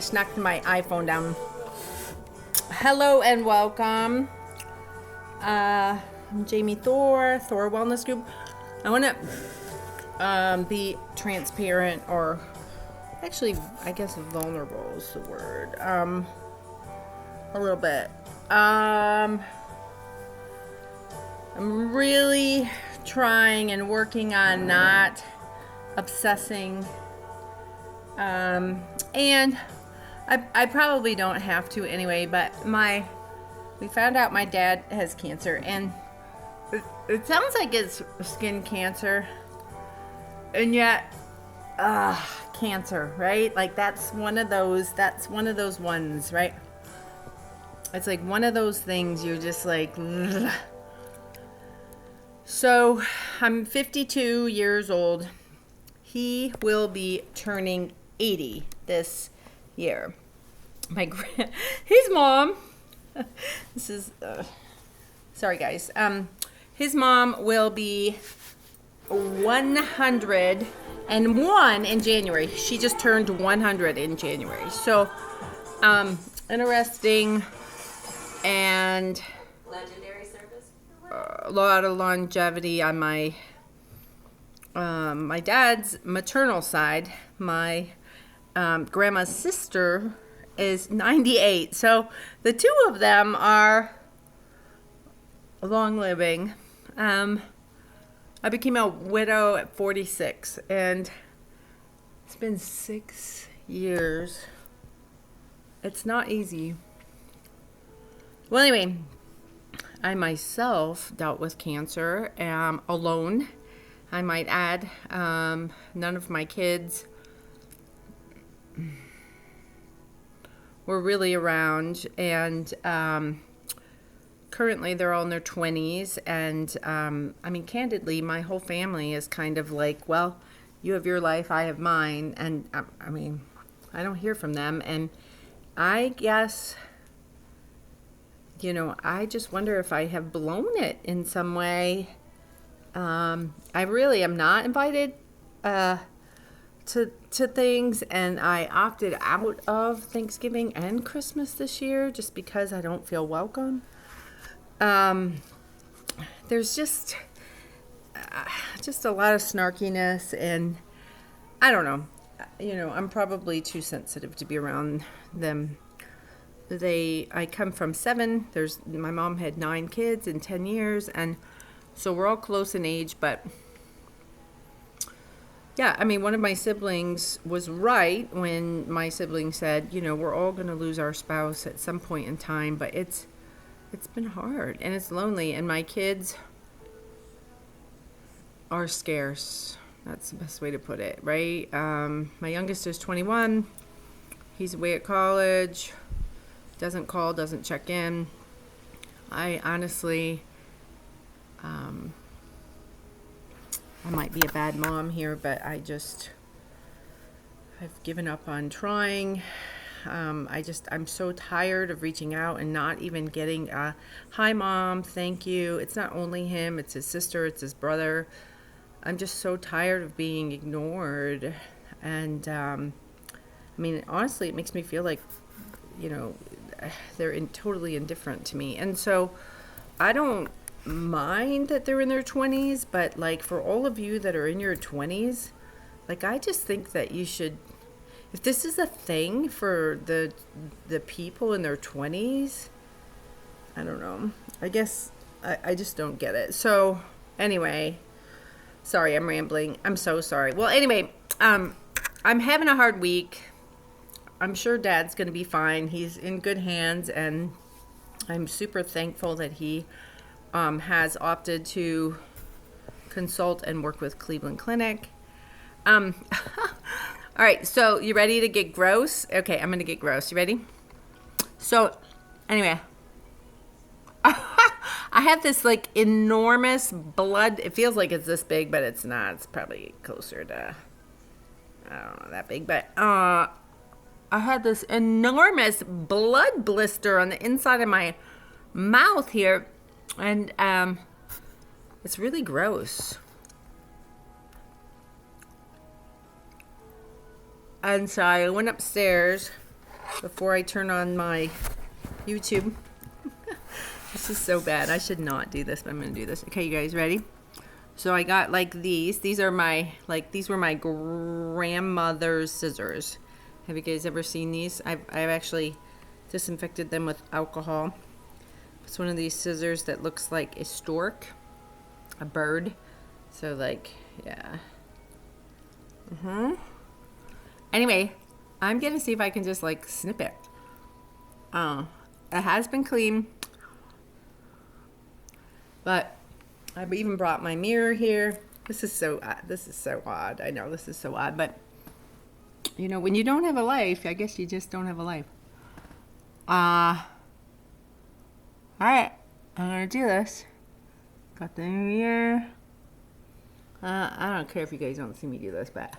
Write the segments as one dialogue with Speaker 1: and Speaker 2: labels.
Speaker 1: just knocked my iPhone down. Hello and welcome. I'm Jamie Thor Wellness Group. I want to be transparent, or actually, I guess vulnerable is the word. A little bit. I'm really trying and working on not obsessing. And I probably don't have to anyway, but we found out my dad has cancer, and it sounds like it's skin cancer, and yet, cancer, right? Like that's one of those ones, right? It's like one of those things you're just like, ugh. So I'm 52 years old. He will be turning 80 this year. His mom, this is, sorry guys. His mom will be 101 in January. She just turned 100 in January. So, interesting, and
Speaker 2: legendary service.
Speaker 1: A lot of longevity on my dad's maternal side. My grandma's sister is 98. So the two of them are long living. I became a widow at 46, and it's been 6 years. It's not easy. Well, anyway, I myself dealt with cancer alone. I might add, none of my kids were really around, and currently they're all in their 20s, and I mean, candidly, my whole family is kind of like, well, you have your life, I have mine, and I mean, I don't hear from them, and I guess, you know, I just wonder if I have blown it in some way. I really am not invited to things, and I opted out of Thanksgiving and Christmas this year just because I don't feel welcome. There's just a lot of snarkiness, and I don't know. You know, I'm probably too sensitive to be around them. I come from 7. My mom had 9 kids in 10 years, and so we're all close in age, but yeah, I mean, one of my siblings was right when my sibling said, you know, we're all going to lose our spouse at some point in time, but it's been hard, and it's lonely, and my kids are scarce. That's the best way to put it, right? My youngest is 21. He's away at college. Doesn't call, doesn't check in. I honestly, I might be a bad mom here, but I've given up on trying. I'm so tired of reaching out and not even getting a, hi mom, thank you. It's not only him, it's his sister, it's his brother. I'm just so tired of being ignored. And, I mean, honestly, it makes me feel like, you know, they're totally indifferent to me. And so I don't mind that they're in their 20s, but like for all of you that are in your 20s, like I just think that you should, if this is a thing for the people in their 20s, I don't know. I guess I just don't get it. So anyway, sorry, I'm rambling. I'm so sorry. Well, anyway, I'm having a hard week. I'm sure Dad's going to be fine. He's in good hands, and I'm super thankful that he has opted to consult and work with Cleveland Clinic. All right, so you ready to get gross? Okay, I'm going to get gross. You ready? So, anyway, I have this like enormous blood. It feels like it's this big, but it's not. It's probably closer to, I don't know, that big, but I had this enormous blood blister on the inside of my mouth here, and it's really gross. And so I went upstairs before I turn on my YouTube. This is so bad. I should not do this, but I'm going to do this. Okay, you guys ready? So I got like these. These were my grandmother's scissors. Have you guys ever seen these? I've actually disinfected them with alcohol. It's one of these scissors that looks like a stork, a bird. So like, yeah. Anyway, I'm gonna see if I can just like snip it. It has been clean, but I've even brought my mirror here. This is so odd. I know this is so odd, but you know, when you don't have a life, I guess you just don't have a life. All right, I'm gonna do this. Got the mirror. I don't care if you guys don't see me do this, but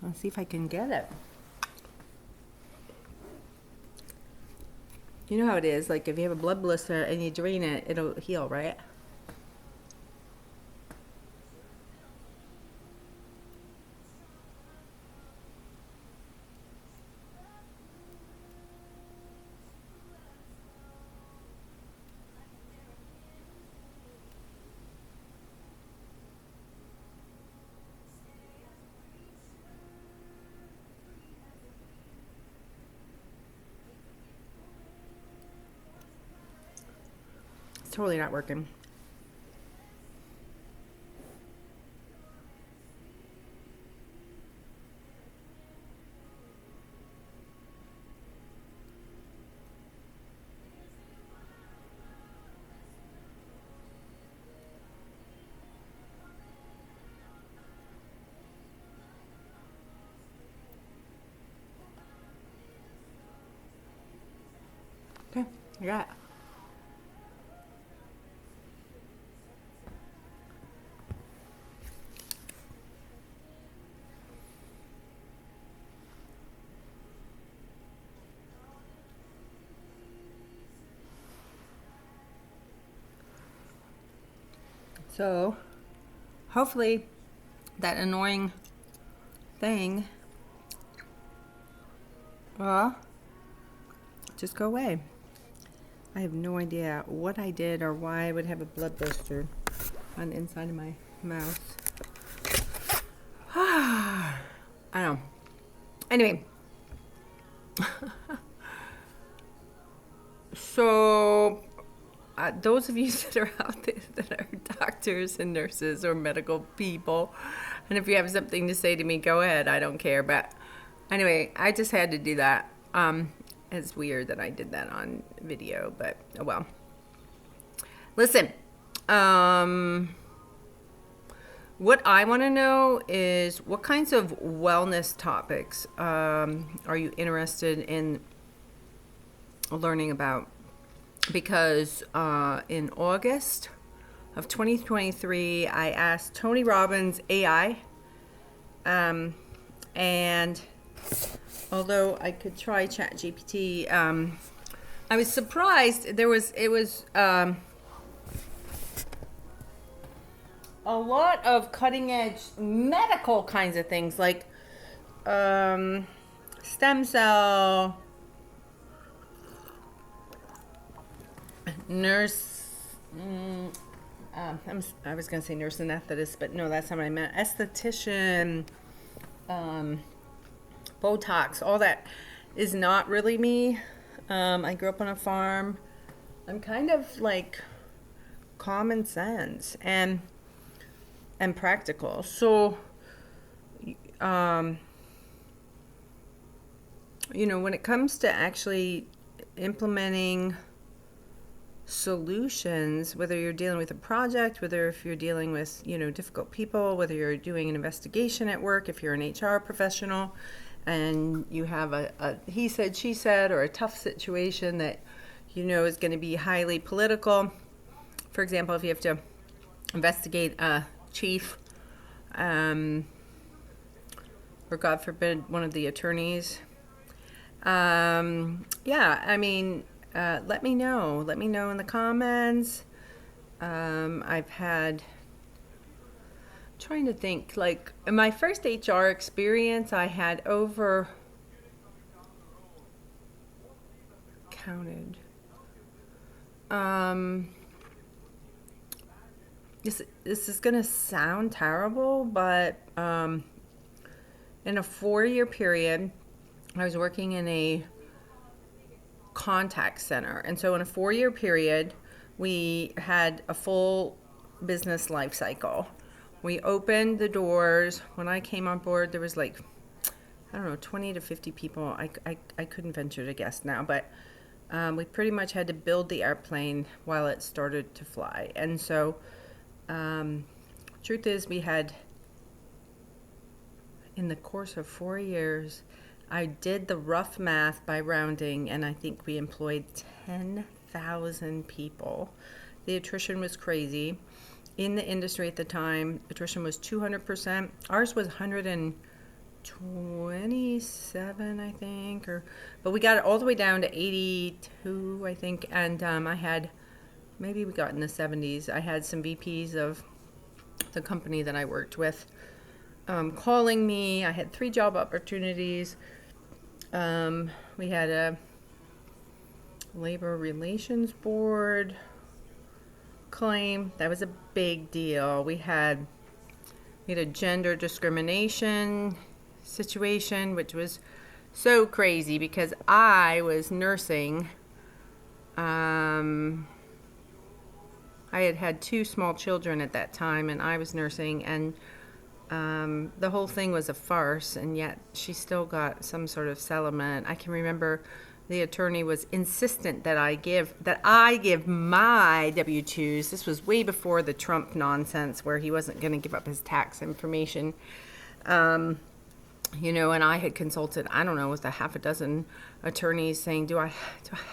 Speaker 1: let's see if I can get it. You know how it is, like if you have a blood blister and you drain it, it'll heal, right? It's totally not working. Okay, I got it. So, hopefully, that annoying thing will just go away. I have no idea what I did or why I would have a blood blister on the inside of my mouth. I don't know. Anyway. So, those of you that are out there that are doctors and nurses or medical people, and if you have something to say to me, go ahead. I don't care. But anyway, I just had to do that. It's weird that I did that on video, but oh well. Listen, what I want to know is what kinds of wellness topics are you interested in learning about? Because in August of 2023, I asked Tony Robbins AI, and although I could try ChatGPT, I was surprised. It was a lot of cutting edge medical kinds of things like stem cell, nurse. I was gonna say nurse anesthetist, but no, that's not what I meant. Esthetician, Botox, all that is not really me. I grew up on a farm. I'm kind of like common sense and practical. So, you know, when it comes to actually implementing solutions, whether you're dealing with a project, whether if you're dealing with, you know, difficult people, whether you're doing an investigation at work, if you're an HR professional and you have a he said, she said, or a tough situation that you know is going to be highly political. For example, if you have to investigate a chief, or God forbid, one of the attorneys, Yeah, I mean, let me know. Let me know in the comments. I've had, trying to think, like in my first HR experience, I had over, counted. Um, this is gonna sound terrible, but in a 4-year period, I was working in a contact center. And so in a 4-year period, we had a full business life cycle. We opened the doors. When I came on board, there was like, I don't know, 20 to 50 people. I couldn't venture to guess now, but we pretty much had to build the airplane while it started to fly. And so, truth is, we had, in the course of 4 years, I did the rough math by rounding, and I think we employed 10,000 people. The attrition was crazy. In the industry at the time, attrition was 200%. Ours was 127, I think, but we got it all the way down to 82, I think. And I had, maybe we got in the 70s. I had some VPs of the company that I worked with calling me. I had 3 job opportunities. We had a labor relations board claim. That was a big deal. We had a gender discrimination situation, which was so crazy because I was nursing. I had 2 small children at that time, and I was nursing, and the whole thing was a farce, and yet she still got some sort of settlement. I can remember the attorney was insistent that I give my W-2s. This was way before the Trump nonsense where he wasn't going to give up his tax information. And I had consulted, I don't know, with a half a dozen attorneys saying, do I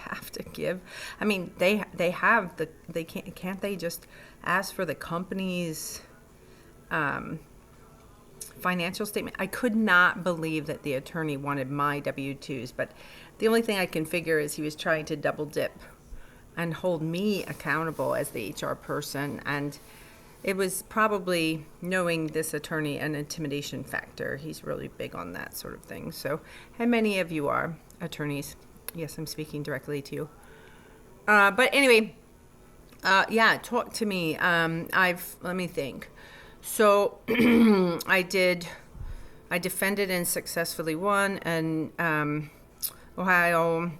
Speaker 1: have to give? I mean, can't they just ask for the company's financial statement? I could not believe that the attorney wanted my W-2s, but the only thing I can figure is he was trying to double dip and hold me accountable as the HR person, and it was probably, knowing this attorney, an intimidation factor. He's really big on that sort of thing. So, and many of you are attorneys. Yes, I'm speaking directly to you. But anyway, talk to me. Let me think. So I defended and successfully won an Ohio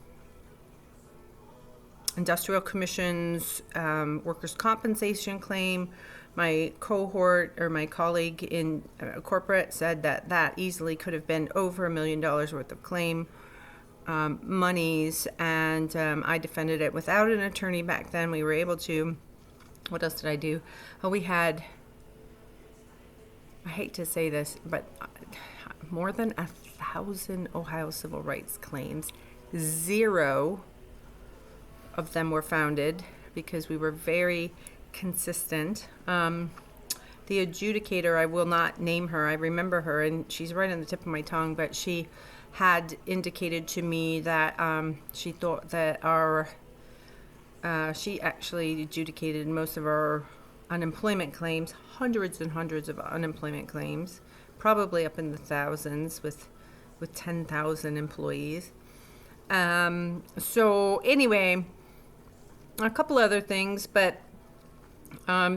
Speaker 1: Industrial Commission's workers' compensation claim. My cohort, or my colleague in corporate, said that easily could have been over $1 million worth of claim monies, and I defended it without an attorney back then. We were able to. What else did I do? We had, I hate to say this, but more than 1,000 Ohio civil rights claims. 0 of them were founded because we were very consistent. The adjudicator, I will not name her, I remember her, and she's right on the tip of my tongue, but she had indicated to me that she thought that she actually adjudicated most of our unemployment claims, hundreds and hundreds of unemployment claims, probably up in the thousands with 10,000 employees. So anyway, a couple other things, but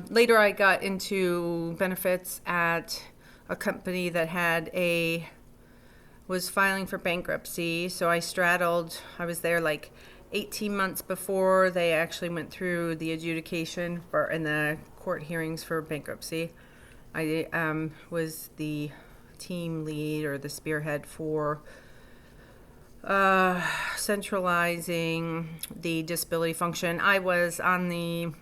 Speaker 1: later I got into benefits at a company that was filing for bankruptcy. So I was there like 18 months before they actually went through the adjudication in the court hearings for bankruptcy. I was the team lead, or the spearhead, for centralizing the disability function. I was on the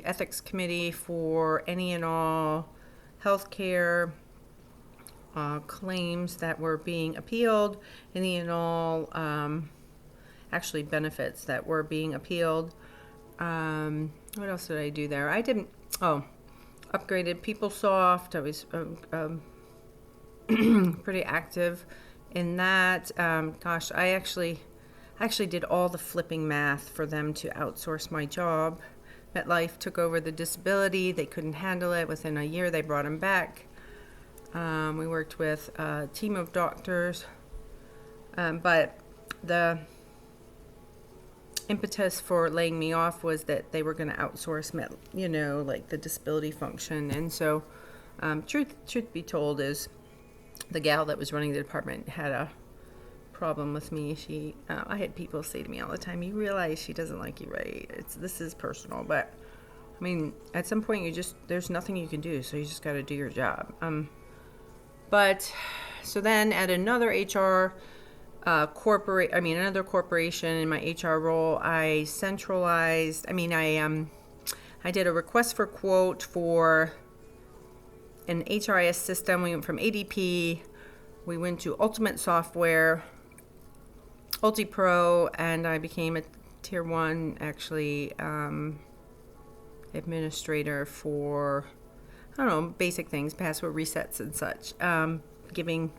Speaker 1: ethics committee for any and all healthcare claims that were being appealed, any and all actually benefits that were being appealed. What else did I do there? Upgraded PeopleSoft. I was pretty active in that. Gosh, I actually did all the flipping math for them to outsource my job. MetLife took over the disability. They couldn't handle it. Within a year, they brought him back. We worked with a team of doctors. But the impetus for laying me off was that they were going to outsource, like the disability function. And so, truth be told, is the gal that was running the department had a problem with me. I had people say to me all the time, "You realize she doesn't like you, right? This is personal." But I mean, at some point, there's nothing you can do, so you just got to do your job. But so then at another another corporation in my HR role, I centralized. I did a request for quote for an HRIS system. We went from ADP, we went to Ultimate Software, UltiPro, and I became a Tier 1, actually, administrator for, I don't know, basic things, password resets and such, giving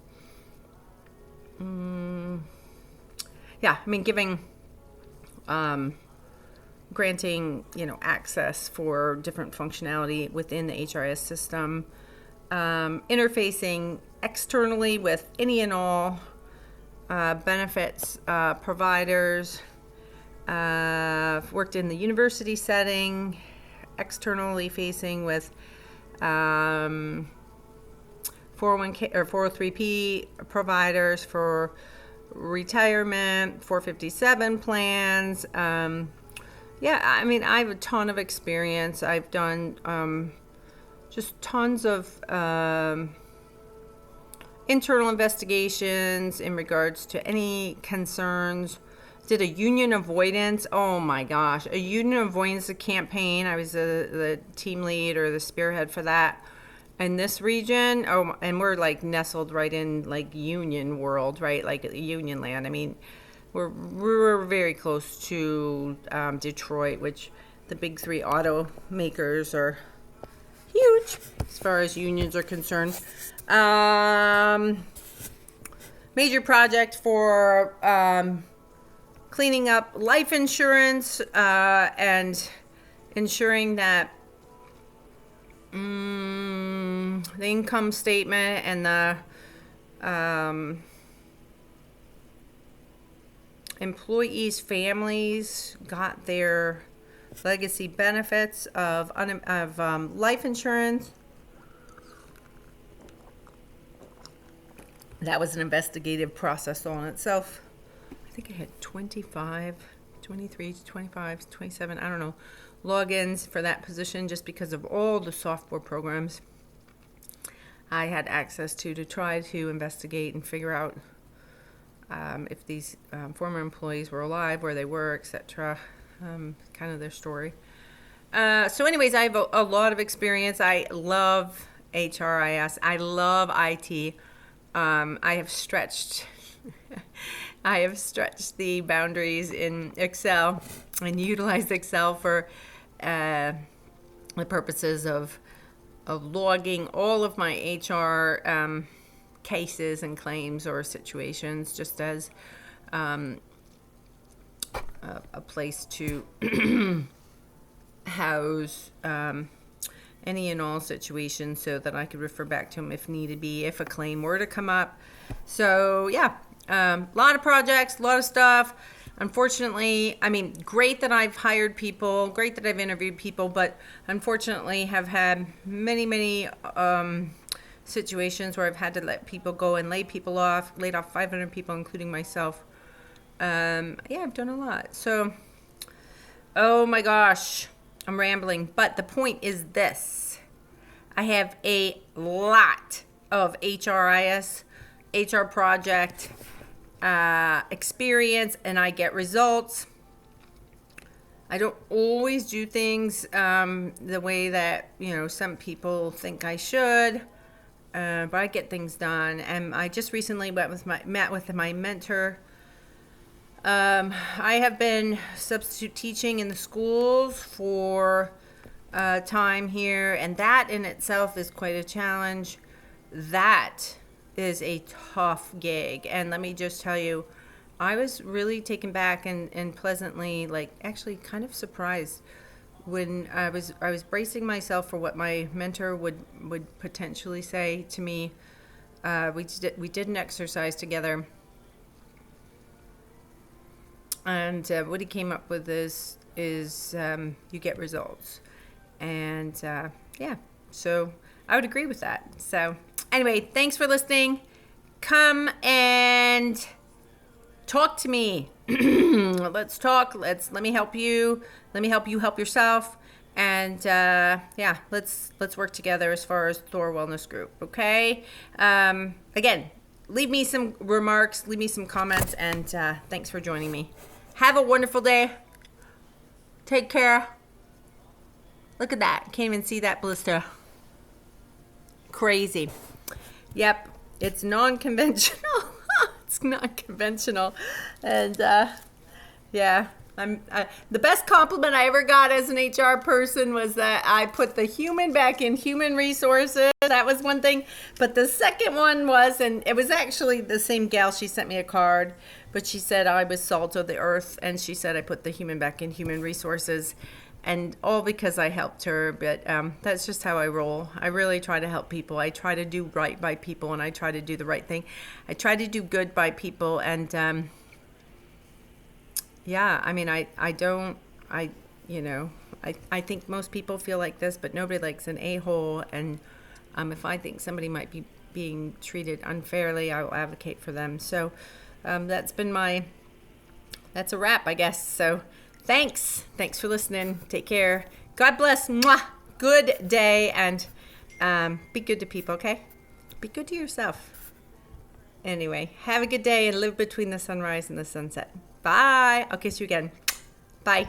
Speaker 1: granting, access for different functionality within the HRIS system, interfacing externally with any and all benefits providers. Worked in the university setting, externally facing with 401k or 403p providers for retirement, 457 plans. I have a ton of experience. I've done just tons of internal investigations in regards to any concerns. Did a union avoidance. Oh my gosh, a union avoidance campaign. I was the team lead or the spearhead for that in this region. Oh, and we're like nestled right in like union world, right? Like union land. I mean, we're very close to Detroit, which the big three automakers are huge as far as unions are concerned. Major project for cleaning up life insurance and ensuring that the income statement and the employees' families got their legacy benefits of life insurance. That was an investigative process all in itself. I think I had 23 to 25, 27, I don't know, logins for that position just because of all the software programs I had access to try to investigate and figure out if these former employees were alive, where they were, etc., kind of their story. So anyways, I have a lot of experience. I love HRIS. I love IT. I have stretched the boundaries in Excel and utilized Excel for the purposes of logging all of my HR cases and claims or situations, just as a place to house any and all situations so that I could refer back to them if needed be, if a claim were to come up. So yeah, a lot of projects, a lot of stuff. Unfortunately, great that I've hired people, great that I've interviewed people, but unfortunately have had many situations where I've had to let people go and laid off 500 people, including myself. I've done a lot. So, oh my gosh, I'm rambling. But the point is this. I have a lot of HRIS, HR project experience, and I get results. I don't always do things the way that, some people think I should. But I get things done. And I just recently met with my mentor. I have been substitute teaching in the schools for time here, and that in itself is quite a challenge. That is a tough gig. And let me just tell you, I was really taken back and pleasantly, like, actually kind of surprised when I was bracing myself for what my mentor would potentially say to me. We did an exercise together, and what he came up with is you get results, and yeah, so I would agree with that. So anyway, thanks for listening. Come and talk to me. Let's talk. Let me help you. Let me help you help yourself. And yeah, let's work together as far as Thor Wellness Group. Okay. Again, leave me some remarks, leave me some comments, and thanks for joining me. Have a wonderful day. Take care. Look at that. Can't even see that blister. Crazy. Yep. It's non-conventional. It's not conventional. And yeah, the best compliment I ever got as an HR person was that I put the human back in human resources. That was one thing. But the second one was, and it was actually the same gal, she sent me a card, but she said I was salt of the earth, and she said I put the human back in human resources. And all because I helped her, but that's just how I roll. I really try to help people. I try to do right by people, and I try to do the right thing. I try to do good by people, and yeah, I mean, I think most people feel like this, but nobody likes an a-hole, and if I think somebody might be being treated unfairly, I will advocate for them. So that's a wrap, I guess. So thanks for listening. Take care. God bless. Mwah. Good day, and be good to people, okay? Be good to yourself. Anyway, have a good day and live between the sunrise and the sunset. Bye. I'll kiss you again. Bye.